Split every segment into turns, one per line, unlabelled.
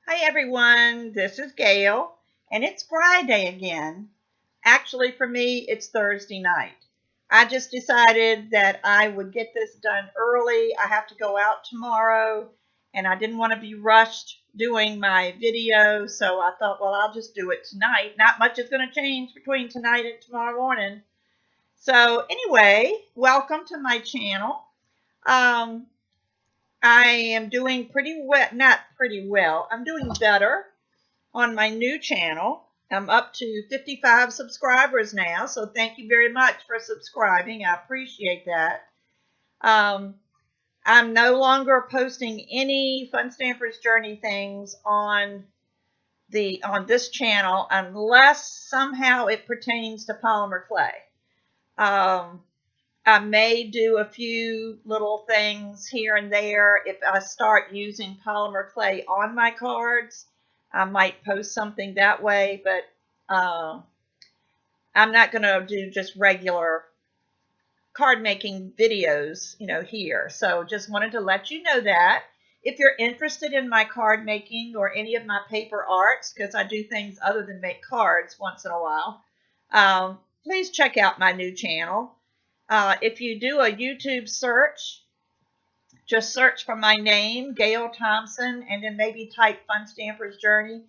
Hi everyone, this is Gayle, and it's Friday again. Actually, for me, it's Thursday night. I just decided that I would get this done early. I have to go out tomorrow, and I didn't want to be rushed doing my video, so I thought, well, I'll just do it tonight. Not much is going to change between tonight and tomorrow morning. So, anyway, welcome to my channel. Um, I am doing pretty well, not pretty well, I'm doing better on my new channel. I'm up to 55 subscribers now, so thank you very much for subscribing. I appreciate that. Um, I'm no longer posting any Fun Stamper's Journey things on this channel unless somehow it pertains to polymer clay. Um, I may do a few little things here and there if I start using polymer clay on my cards. I might post something that way, but I'm not going to do just regular card making videos, here. So just wanted to let you know that. If you're interested in my card making or any of my paper arts, because I do things other than make cards once in a while, please check out my new channel. If you do a YouTube search, just search for my name, Gayle Thompson, and then maybe type Fun Stamper's Journey.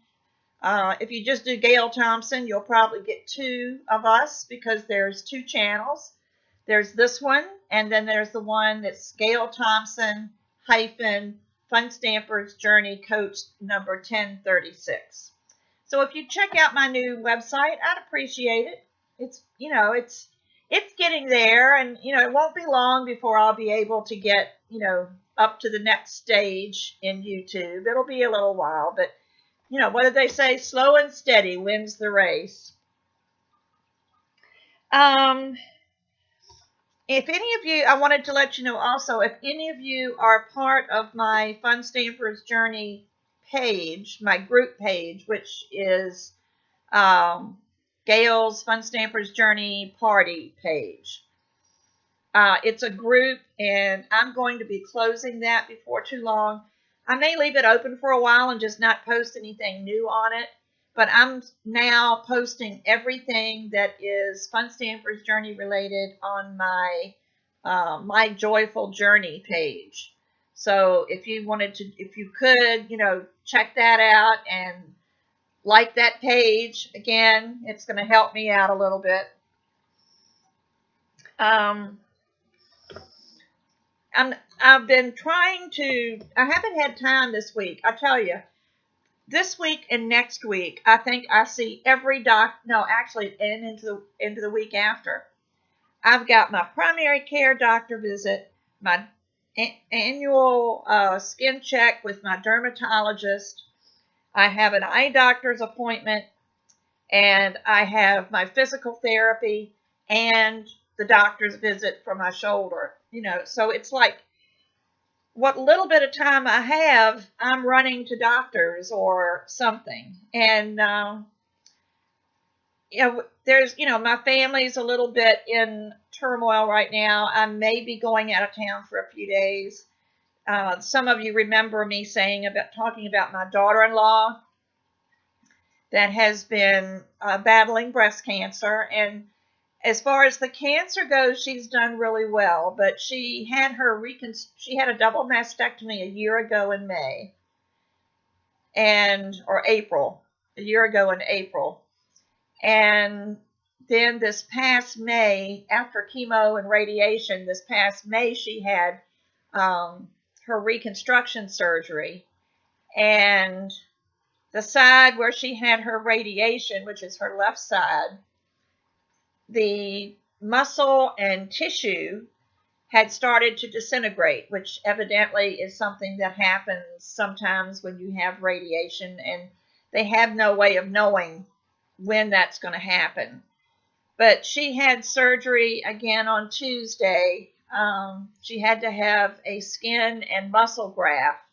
If you just do Gayle Thompson, you'll probably get two of us because there's two channels. There's this one, and then there's the one that's Gayle Thompson hyphen Fun Stamper's Journey Coach number 1036. So if you check out my new website, I'd appreciate it. It's getting there, and it won't be long before I'll be able to get up to the next stage in YouTube. It'll be a little while, but what did they say? Slow and steady wins the race. If any of you, I wanted to let you know also, if any of you are part of my Fun Stamper's Journey page, my group page, which is Gayle's Fun Stamper's Journey Party page. It's a group, and I'm going to be closing that before too long. I may leave it open for a while and just not post anything new on it, but I'm now posting everything that is Fun Stamper's Journey related on my My Joyful Journey page. So if you could, check that out and like that page. Again, it's going to help me out a little bit. I've been trying to, I haven't had time this week. I tell you, this week and next week, I think I see every and into the week after. I've got my primary care doctor visit, my annual skin check with my dermatologist. I have an eye doctor's appointment, and I have my physical therapy and the doctor's visit for my shoulder. So it's like what little bit of time I have, I'm running to doctors or something. And, there's, my family's a little bit in turmoil right now. I may be going out of town for a few days. Some of you remember me talking about my daughter-in-law that has been battling breast cancer. And as far as the cancer goes, she's done really well, but she had a double mastectomy a year ago in April, a year ago in April. And then this past May, after chemo and radiation, this past May, she had her reconstruction surgery. And the side where she had her radiation, which is her left side, the muscle and tissue had started to disintegrate, which evidently is something that happens sometimes when you have radiation, and they have no way of knowing when that's going to happen. But she had surgery again on Tuesday. She had to have a skin and muscle graft.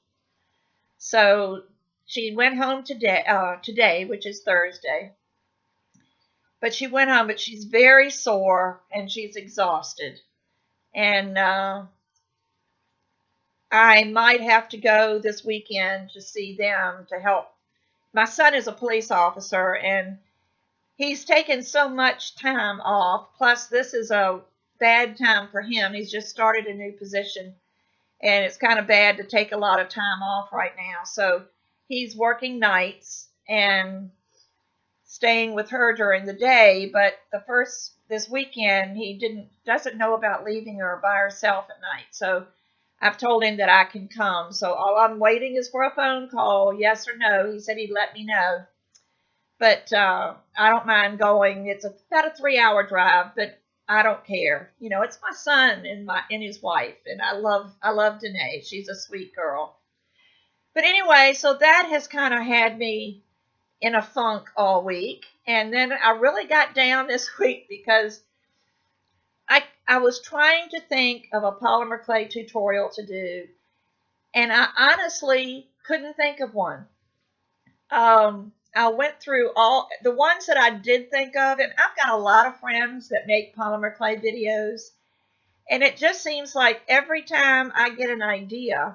So she went home today, which is Thursday. But she went home, but she's very sore and she's exhausted. And I might have to go this weekend to see them to help. My son is a police officer, and he's taken so much time off. Plus, this is a bad time for him. He's just started a new position, and it's kind of bad to take a lot of time off right now. So he's working nights and staying with her during the day. But this weekend, he doesn't know about leaving her by herself at night. So I've told him that I can come. So all I'm waiting is for a phone call, yes or no. He said he'd let me know. But I don't mind going. It's about a 3-hour drive, but I don't care. It's my son and his wife, and I love Danae. She's a sweet girl. But anyway, so that has kind of had me in a funk all week, and then I really got down this week because I was trying to think of a polymer clay tutorial to do, and I honestly couldn't think of one. I went through all the ones that I did think of, and I've got a lot of friends that make polymer clay videos, and it just seems like every time I get an idea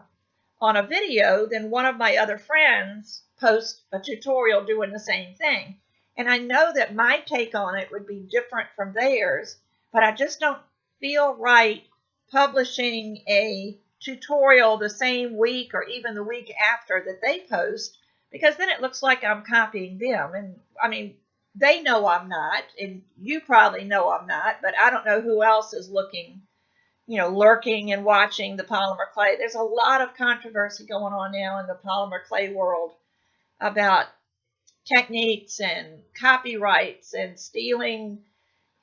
on a video, then one of my other friends posts a tutorial doing the same thing. And I know that my take on it would be different from theirs, but I just don't feel right publishing a tutorial the same week or even the week after that they post, because then it looks like I'm copying them. And I mean, they know I'm not, and you probably know I'm not, but I don't know who else is lurking and watching the polymer clay. There's a lot of controversy going on now in the polymer clay world about techniques and copyrights and stealing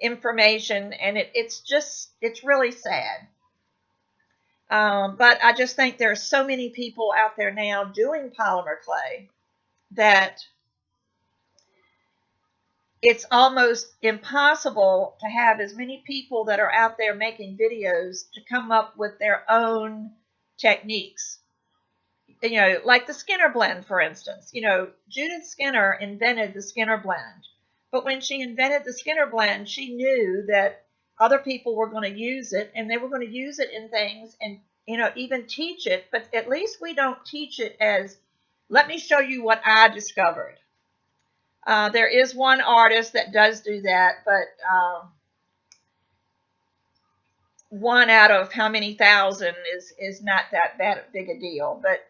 information, and it's really sad. But I just think there's so many people out there now doing polymer clay that it's almost impossible to have as many people that are out there making videos to come up with their own techniques. Like the Skinner blend, for instance. Judith Skinner invented the Skinner blend. But when she invented the Skinner blend, she knew that other people were going to use it, and they were going to use it in things and, even teach it. But at least we don't teach it as, let me show you what I discovered. There is one artist that does do that, but one out of how many thousand is not that big a deal. But,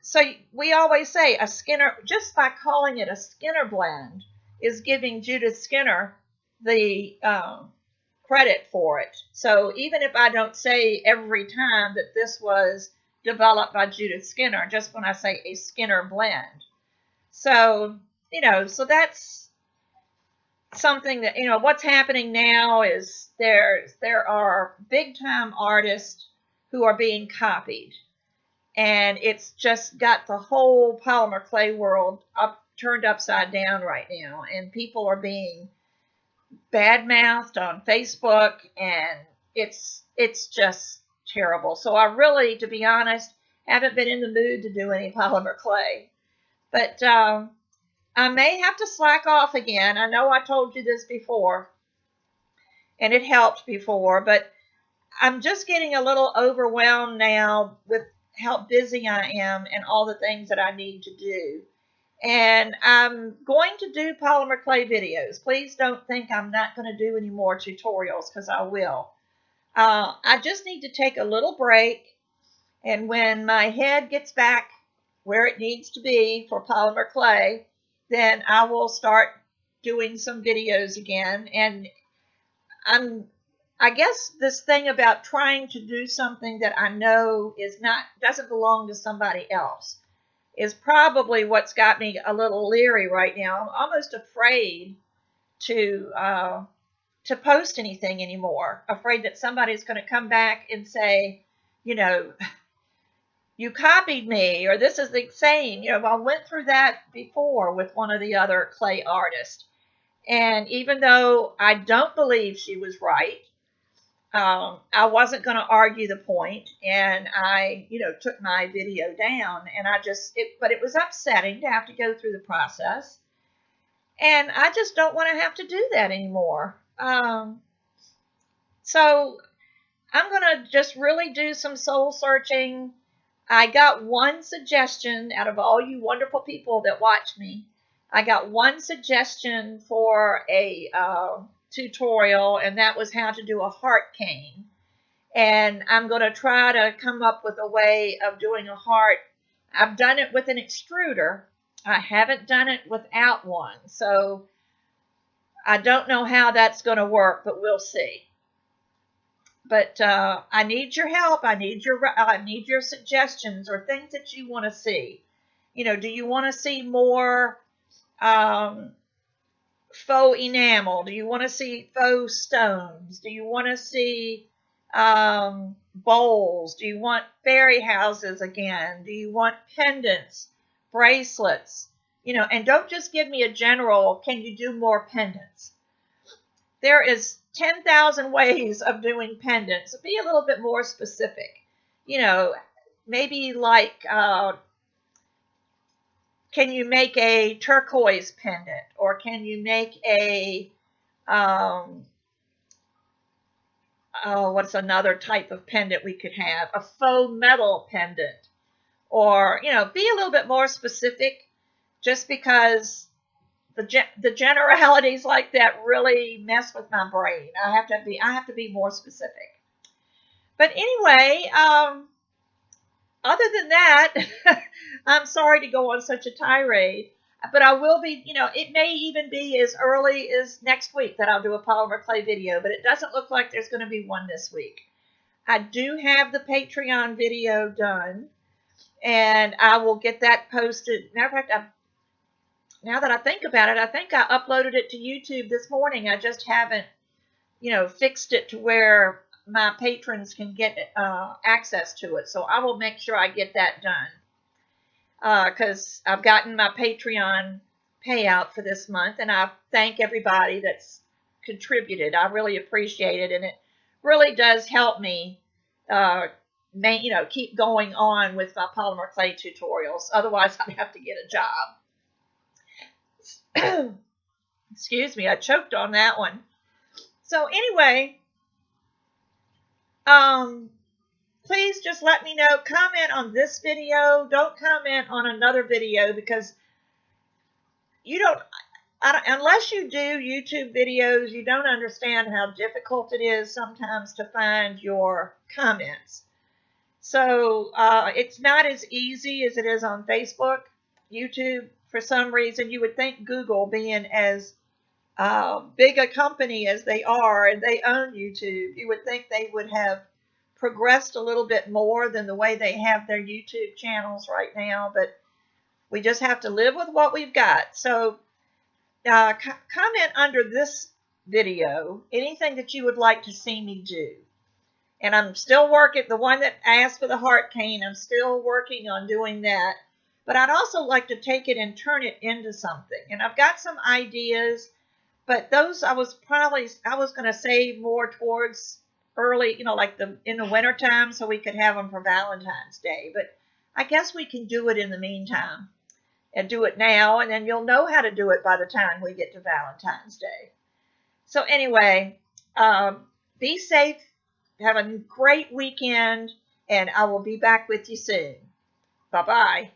so we always say a Skinner, just by calling it a Skinner blend, is giving Judith Skinner the credit for it. So even if I don't say every time that this was developed by Judith Skinner, just when I say a Skinner blend. So, so that's something that, what's happening now is there are big time artists who are being copied. And it's just got the whole polymer clay world turned upside down right now. And people are being bad-mouthed on Facebook, and it's just terrible. So I really, to be honest, haven't been in the mood to do any polymer clay. But I may have to slack off again. I know I told you this before, and it helped before, but I'm just getting a little overwhelmed now with how busy I am and all the things that I need to do. And I'm going to do polymer clay videos. Please don't think I'm not going to do any more tutorials, because I will. I just need to take a little break, and when my head gets back where it needs to be for polymer clay, then I will start doing some videos again. And I guess this thing about trying to do something that I know doesn't belong to somebody else is probably what's got me a little leery right now. I'm almost afraid to post anything anymore. Afraid that somebody's going to come back and say, you copied me, or this is insane. I went through that before with one of the other clay artists. And even though I don't believe she was right, I wasn't going to argue the point, and I, took my video down, and but it was upsetting to have to go through the process, and I just don't want to have to do that anymore. So I'm going to just really do some soul searching. I got one suggestion out of all you wonderful people that watch me. I got one suggestion for a tutorial, and that was how to do a heart cane. And I'm going to try to come up with a way of doing a heart. I've done it with an extruder. I haven't done it without one. So I don't know how that's going to work, but we'll see. But I need your help. I need your suggestions or things that you want to see. You know, do you want to see more faux enamel? Do you want to see faux stones? Do you want to see bowls? Do you want fairy houses again? Do you want pendants, bracelets? You know, and don't just give me a general, can you do more pendants? There is 10,000 ways of doing pendants. Be a little bit more specific. You know, maybe like, can you make a turquoise pendant? Or can you make a, what's another type of pendant we could have? A faux metal pendant. Or, you know, be a little bit more specific, just because the generalities like that really mess with my brain. I have to be more specific. But anyway, other than that, I'm sorry to go on such a tirade, but I will be, you know, it may even be as early as next week that I'll do a polymer clay video, but it doesn't look like there's going to be one this week. I do have the Patreon video done, and I will get that posted. Matter of fact, now that I think about it, I think I uploaded it to YouTube this morning. I just haven't, you know, fixed it to where my patrons can get access to it. So I will make sure I get that done because I've gotten my Patreon payout for this month, and I thank everybody that's contributed. I really appreciate it, and it really does help me, you know, keep going on with my polymer clay tutorials. Otherwise, I'd have to get a job. Excuse me, I choked on that one. So anyway, please just let me know. Comment on this video. Don't comment on another video, because you don't, unless you do YouTube videos, you don't understand how difficult it is sometimes to find your comments. So it's not as easy as it is on Facebook. YouTube, for some reason, you would think Google, being as big a company as they are, and they own YouTube, you would think they would have progressed a little bit more than the way they have their YouTube channels right now, but we just have to live with what we've got. So comment under this video anything that you would like to see me do. And I'm still working, the one that asked for the heart cane, I'm still working on doing that. But I'd also like to take it and turn it into something. And I've got some ideas, but those I was going to save more towards early, you know, like in the winter time, so we could have them for Valentine's Day. But I guess we can do it in the meantime and do it now, and then you'll know how to do it by the time we get to Valentine's Day. So anyway, be safe, have a great weekend, and I will be back with you soon. Bye-bye.